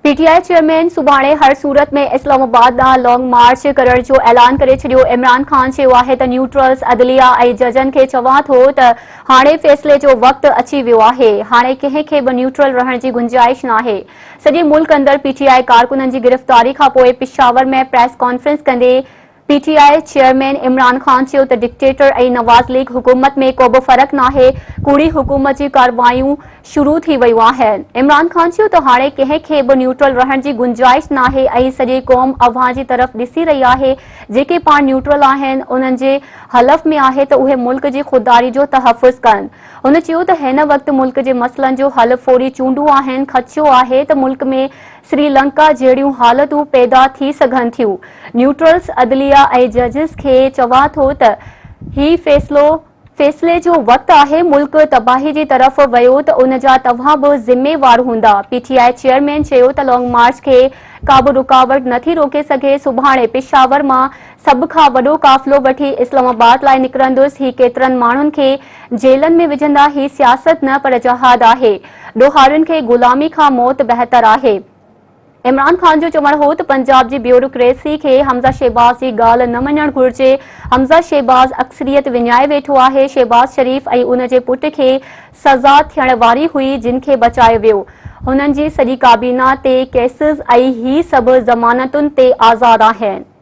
PTI chairman सुभाणे हर सूरत में इस्लामाबाद ॾांहुं लॉन्ग मार्च करण जो ऐलान करे छडि॒यो। इमरान ख़ान चयो आहे त न्यूट्रल्स अदलिया ऐं जजनि खे चवां थो त हाणे फ़ैसिले जो वक़्तु अची वियो आहे। हाणे कंहिं खे बि न्यूट्रल रहण जी गुंजाइश नाहे। सॼे मुल्क अंदरि पीटीआई कारकुननि जी गिरफ़्तारी खां पोइ पेशावर में प्रेस कॉन्फ्रेंस कंदे पीटीआई चेयरमैन इमरान ख़ान चयो त डिक्टेटर ऐं नवाज़ लीग हुकूमत में को बि फ़र्क़ु नाहे। कूड़ी हुकूमत जी कार्रवायूं शुरू थी वयूं आहिनि। इमरान ख़ान चयो त हाणे कंहिं खे बि न्यूट्रल रहण जी गुंजाइश नाहे ऐं सॼी क़ौम अव्हां जी तरफ़ ॾिसी रही आहे। जेके पाण न्यूट्रल आहिनि उन्हनि जे हलफ़ में आहे त उहे मुल्क जी ख़ुददारी जो तहफ़्फ़ुज़ कनि। हुन चयो त हिन वक़्तु मुल्क जे मसइलनि जो हल फ़ौरी चूंडूं आहिनि। ख़दशो आहे त मुल्क में श्रीलंका जहिड़ियूं हालतूं पैदा थी सघनि थियूं। न्यूट्रल्स अदलिया ऐं जजिस खे चवां थो त ही फ़ैसिले जो वक़्तु आहे। मुल्क तबाही जी तरफ़ वियो त उन जा तव्हां बि ज़िम्मेवार हूंदा। पीटीआई चेयरमैन चयो त लॉन्ग मार्च खे का बि रुकावट नथी रोके सघे। सुभाणे पेशावर मां सभ खां वॾो काफ़िलो वठी इस्लामाबाद लाइ निकिरंदुसि। ही केतिरनि माण्हुनि खे जेलनि में विझंदा। ही सियासत न पर जहाद आहे। ॾोहारियुनि खे ग़ुलामी खां मौत बहितर आहे। इमरान ख़ान जो चवणु हो त पंजाब जी ब्यूरोक्रेसी खे हमज़ा शहबाज़ जी ॻाल्हि न मञणु घुरिजे। हमज़ा शहबाज़ अक्सरियत विञाए वेठो आहे। शहबाज़ शरीफ़ ऐं उन जे पुट खे सज़ा थियण वारी हुई जिन खे बचायो वियो। हुननि जी सॼी काबीना ते केसिस ऐं ही सभु ज़मानतुनि ते आज़ाद आहिनि।